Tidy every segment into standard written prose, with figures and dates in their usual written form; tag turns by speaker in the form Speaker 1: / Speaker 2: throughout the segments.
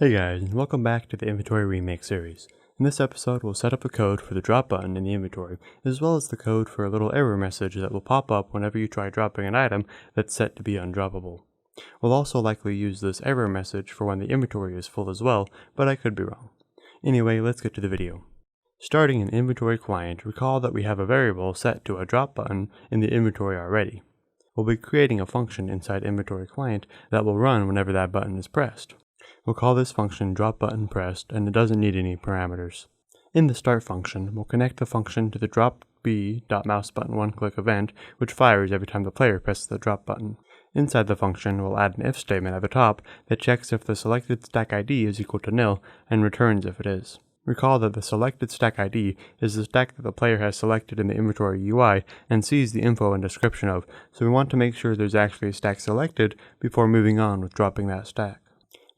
Speaker 1: Hey guys, and welcome back to the Inventory Remake series. In this episode, we'll set up the code for the drop button in the inventory, as well as the code for a little error message that will pop up whenever you try dropping an item that's set to be undroppable. We'll also likely use this error message for when the inventory is full as well, but I could be wrong. Anyway, let's get to the video. Starting in Inventory Client, recall that we have a variable set to a drop button in the inventory already. We'll be creating a function inside Inventory Client that will run whenever that button is pressed. We'll call this function dropButtonPressed, and it doesn't need any parameters. In the start function, we'll connect the function to the dropB.mouseButton1Click event, which fires every time the player presses the drop button. Inside the function, we'll add an if statement at the top that checks if the selected stack ID is equal to nil and returns if it is. Recall that the selected stack ID is the stack that the player has selected in the inventory UI and sees the info and description of, so we want to make sure there's actually a stack selected before moving on with dropping that stack.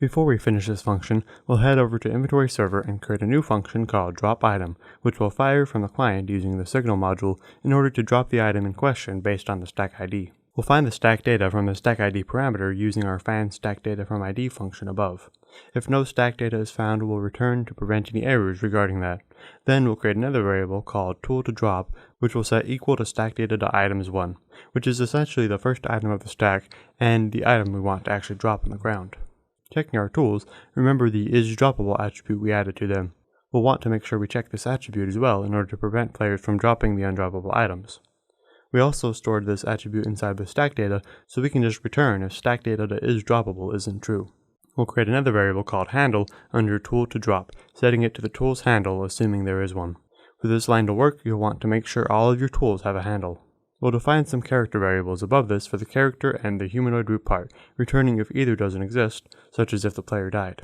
Speaker 1: Before we finish this function, we'll head over to Inventory Server and create a new function called dropItem, which will fire from the client using the signal module in order to drop the item in question based on the stack ID. We'll find the stack data from the stack ID parameter using our find stack data from ID function above. If no stack data is found, we'll return to prevent any errors regarding that. Then we'll create another variable called tool2drop, which will set equal to stackData.items1, which is essentially the first item of the stack and the item we want to actually drop on the ground. Checking our tools, remember the isDroppable attribute we added to them. We'll want to make sure we check this attribute as well in order to prevent players from dropping the undroppable items. We also stored this attribute inside the stack data, so we can just return if stackData.isDroppable isn't true. We'll create another variable called handle under tool2drop, setting it to the tool's handle assuming there is one. For this line to work, you'll want to make sure all of your tools have a handle. We'll define some character variables above this for the character and the humanoid root part, returning if either doesn't exist, such as if the player died.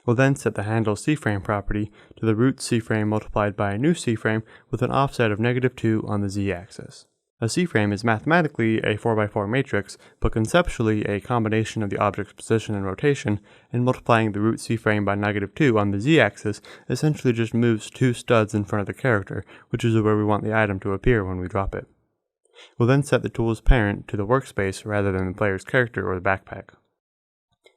Speaker 1: We'll then set the handle cframe property to the root cframe multiplied by a new cframe with an offset of -2 on the z-axis. A cframe is mathematically a 4x4 matrix, but conceptually a combination of the object's position and rotation, and multiplying the root cframe by -2 on the z-axis essentially just moves 2 studs in front of the character, which is where we want the item to appear when we drop it. We'll then set the tool's parent to the workspace rather than the player's character or the backpack.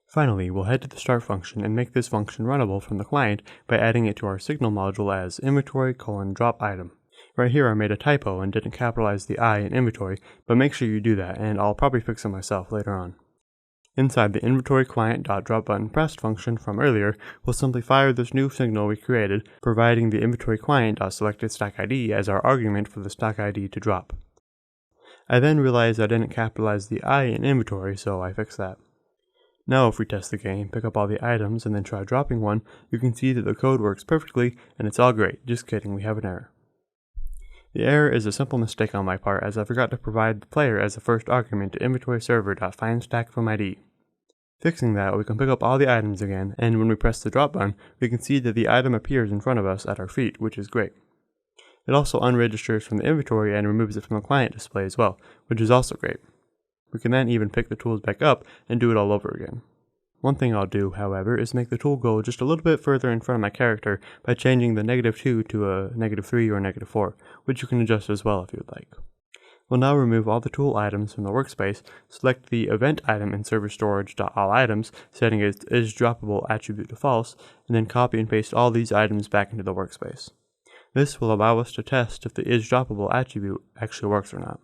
Speaker 1: Finally, we'll head to the start function and make this function runnable from the client by adding it to our signal module as inventory:_dropItem. Right here I made a typo and didn't capitalize the I in inventory, but make sure you do that, and I'll probably fix it myself later on. Inside the inventory client.dropButtonPressed function from earlier, we'll simply fire this new signal we created, providing the inventory client.selectedStackID as our argument for the stack ID to drop. I then realized I didn't capitalize the I in inventory, so I fixed that. Now if we test the game, pick up all the items, and then try dropping one, you can see that the code works perfectly, and it's all great. Just kidding, we have an error. The error is a simple mistake on my part, as I forgot to provide the player as the first argument to inventoryServer.findStackFromID. Fixing that, we can pick up all the items again, and when we press the drop button, we can see that the item appears in front of us at our feet, which is great. It also unregisters from the inventory and removes it from the client display as well, which is also great. We can then even pick the tools back up and do it all over again. One thing I'll do, however, is make the tool go just a little bit further in front of my character by changing the -2 to a -3 or -4, which you can adjust as well if you'd like. We'll now remove all the tool items from the workspace, select the event item in serverStorage.allItems, setting its isDroppable attribute to false, and then copy and paste all these items back into the workspace. This will allow us to test if the isDroppable attribute actually works or not.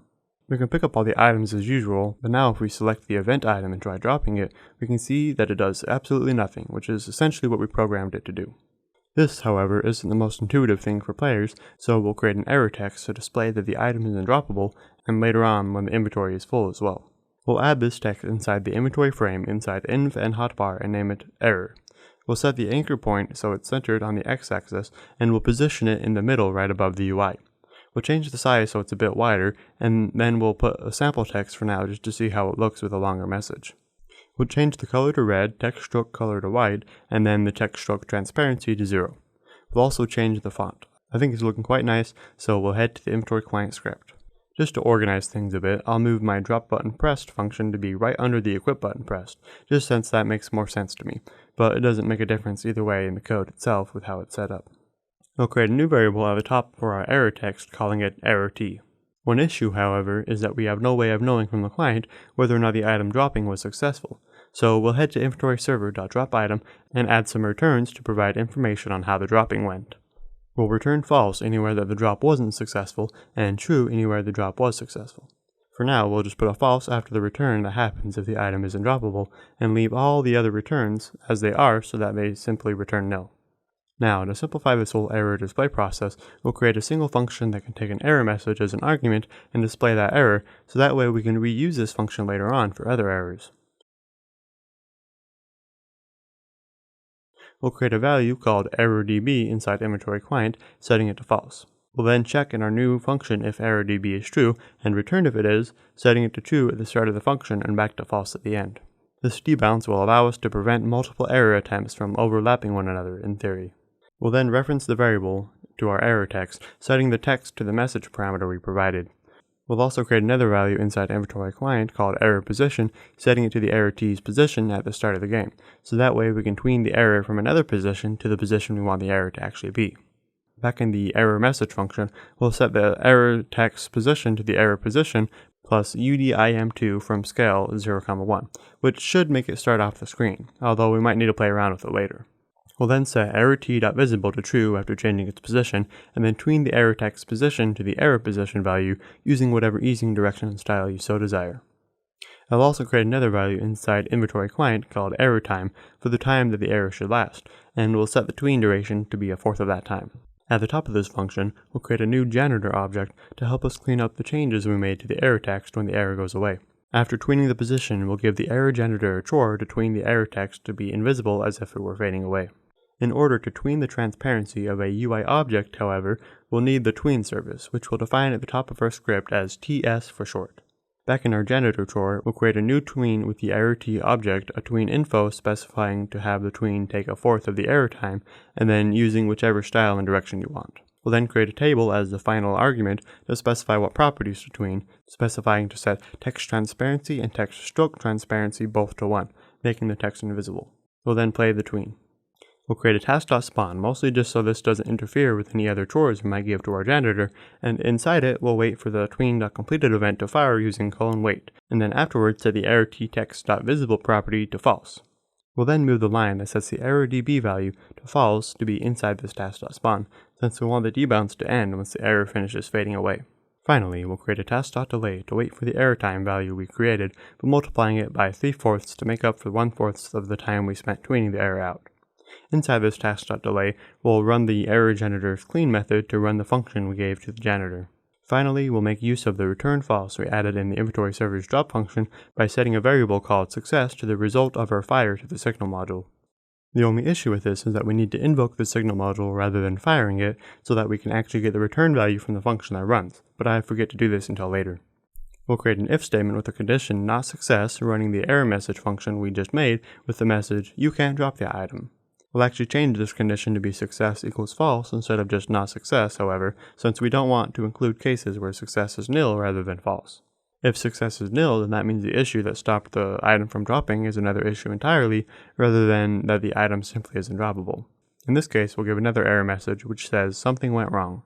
Speaker 1: We can pick up all the items as usual, but now if we select the event item and try dropping it, we can see that it does absolutely nothing, which is essentially what we programmed it to do. This, however, isn't the most intuitive thing for players, so we'll create an error text to display that the item is undroppable, and later on when the inventory is full as well. We'll add this text inside the inventory frame inside inv and hotbar and name it error. We'll set the anchor point so it's centered on the x-axis, and we'll position it in the middle right above the UI. We'll change the size so it's a bit wider, and then we'll put a sample text for now just to see how it looks with a longer message. We'll change the color to red, text stroke color to white, and then the text stroke transparency to 0. We'll also change the font. I think it's looking quite nice, so we'll head to the inventory client script. Just to organize things a bit, I'll move my dropButtonPressed function to be right under the equipButtonPressed, just since that makes more sense to me, but it doesn't make a difference either way in the code itself with how it's set up. We'll create a new variable at the top for our error text, calling it error_t. One issue, however, is that we have no way of knowing from the client whether or not the item dropping was successful, So we'll head to inventory server.dropItem and add some returns to provide information on how the dropping went. We'll return false anywhere that the drop wasn't successful, and true anywhere the drop was successful. For now, we'll just put a false after the return that happens if the item isn't droppable, and leave all the other returns as they are so that they simply return nil. Now, to simplify this whole error display process, we'll create a single function that can take an error message as an argument and display that error, so that way we can reuse this function later on for other errors. We'll create a value called errorDB inside inventory client, setting it to false. We'll then check in our new function if errorDB is true, and return if it is, setting it to true at the start of the function and back to false at the end. This debounce will allow us to prevent multiple error attempts from overlapping one another in theory. We'll then reference the variable to our error text, setting the text to the message parameter we provided. We'll also create another value inside inventory client called error position, setting it to the error t's position at the start of the game, so that way we can tween the error from another position to the position we want the error to actually be. Back in the error message function, we'll set the error text position to the error position plus udim2 from scale 0,1, which should make it start off the screen, although we might need to play around with it later. We'll then set error_t.visible to true after changing its position, and then tween the error text position to the error position value using whatever easing direction and style you so desire. I'll also create another value inside inventory client called error time for the time that the error should last, and we'll set the tween duration to be 1/4 of that time. At the top of this function, we'll create a new janitor object to help us clean up the changes we made to the error text when the error goes away. After tweening the position, we'll give the error janitor a chore to tween the error text to be invisible as if it were fading away. In order to tween the transparency of a UI object, however, we'll need the tween service, which we'll define at the top of our script as TS for short. Back in our janitor chore, we'll create a new tween with the error t object, a tween info specifying to have the tween take 1/4 of the error time, and then using whichever style and direction you want. We'll then create a table as the final argument to specify what properties to tween, specifying to set text transparency and text stroke transparency both to 1, making the text invisible. We'll then play the tween. We'll create a task.spawn, mostly just so this doesn't interfere with any other chores we might give to our janitor, and inside it we'll wait for the tween.completed event to fire using :wait, and then afterwards set the error ttext.visible property to false. We'll then move the line that sets the errorDB value to false to be inside this task.spawn, since we want the debounce to end once the error finishes fading away. Finally, we'll create a task.delay to wait for the error time value we created, but multiplying it by 3/4 to make up for 1/4 of the time we spent tweening the error out. Inside this task.delay, we'll run the error janitor's clean method to run the function we gave to the janitor. Finally, we'll make use of the return false we added in the inventory server's drop function by setting a variable called success to the result of our fire to the signal module. The only issue with this is that we need to invoke the signal module rather than firing it so that we can actually get the return value from the function that runs, but I forget to do this until later. We'll create an if statement with a condition not success running the error message function we just made with the message you can't drop the item. We'll actually change this condition to be success equals false instead of just not success, however, since we don't want to include cases where success is nil rather than false. If success is nil, then that means the issue that stopped the item from dropping is another issue entirely, rather than that the item simply isn't droppable. In this case, we'll give another error message which says something went wrong.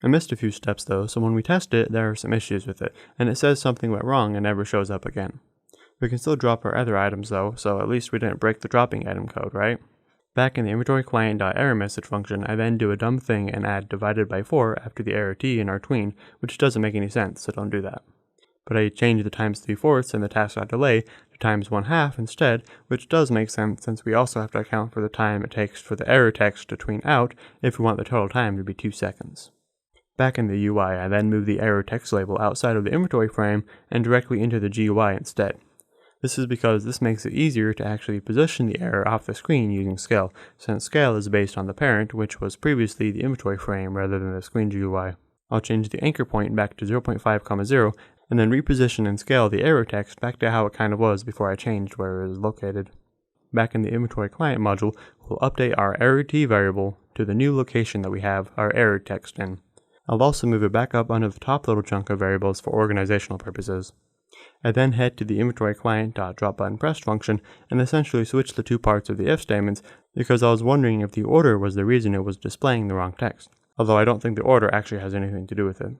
Speaker 1: I missed a few steps though, so when we test it, there are some issues with it, and it says something went wrong and never shows up again. We can still drop our other items though, so at least we didn't break the dropping item code, right? Back in the inventory client.errorMessage function, I then do a dumb thing and add divided by 4 after the error t in our tween, which doesn't make any sense, so don't do that. But I change the times 3/4 in the task.delay to times 1/2 instead, which does make sense since we also have to account for the time it takes for the error text to tween out if we want the total time to be 2 seconds. Back in the UI, I then move the error text label outside of the inventory frame and directly into the GUI instead. This is because this makes it easier to actually position the error off the screen using scale, since scale is based on the parent, which was previously the inventory frame rather than the screen GUI. I'll change the anchor point back to 0.5, and then reposition and scale the error text back to how it kind of was before I changed where it was located. Back in the inventory client module, we'll update our error t variable to the new location that we have our error text in. I'll also move it back up under the top little chunk of variables for organizational purposes. I then head to the inventory client.dropButtonPressed function and essentially switch the two parts of the if statements because I was wondering if the order was the reason it was displaying the wrong text, although I don't think the order actually has anything to do with it.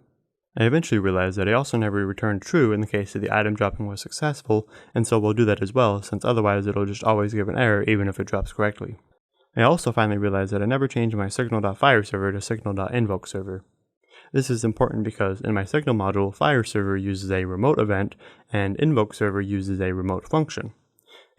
Speaker 1: I eventually realized that I also never returned true in the case that the item dropping was successful, and so we'll do that as well, since otherwise it'll just always give an error even if it drops correctly. I also finally realized that I never changed my signal.fire server to signal.invoke server. This is important because in my signal module, fire server uses a remote event and invoke server uses a remote function.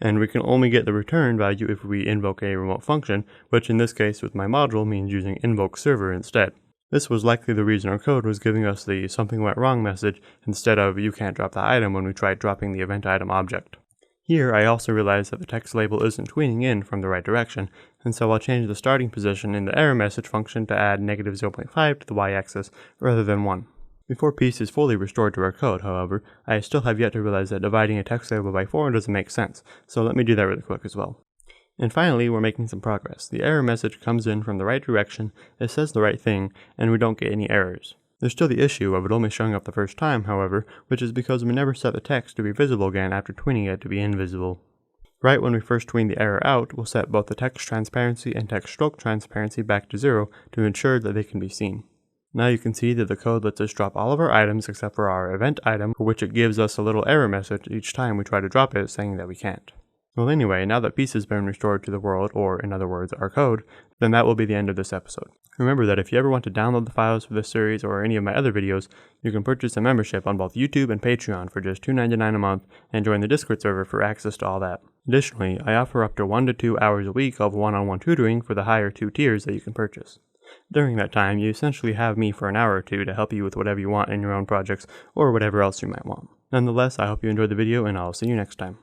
Speaker 1: And we can only get the return value if we invoke a remote function, which in this case with my module means using invoke server instead. This was likely the reason our code was giving us the something went wrong message instead of you can't drop the item when we tried dropping the event item object. Here I also realized that the text label isn't tweening in from the right direction, and so I'll change the starting position in the error message function to add -0.5 to the y-axis rather than 1. Before peace is fully restored to our code, however, I still have yet to realize that dividing a text label by 4 doesn't make sense, so let me do that really quick as well. And finally, we're making some progress. The error message comes in from the right direction, it says the right thing, and we don't get any errors. There's still the issue of it only showing up the first time, however, which is because we never set the text to be visible again after tweening it to be invisible. Right when we first tween the error out, we'll set both the text transparency and text stroke transparency back to 0 to ensure that they can be seen. Now you can see that the code lets us drop all of our items except for our event item, for which it gives us a little error message each time we try to drop it saying that we can't. Well anyway, now that peace has been restored to the world, or in other words, our code, then that will be the end of this episode. Remember that if you ever want to download the files for this series or any of my other videos, you can purchase a membership on both YouTube and Patreon for just $2.99 a month and join the Discord server for access to all that. Additionally, I offer up to 1 to 2 hours a week of one-on-one tutoring for the higher 2 tiers that you can purchase. During that time, you essentially have me for an hour or two to help you with whatever you want in your own projects or whatever else you might want. Nonetheless, I hope you enjoyed the video and I'll see you next time.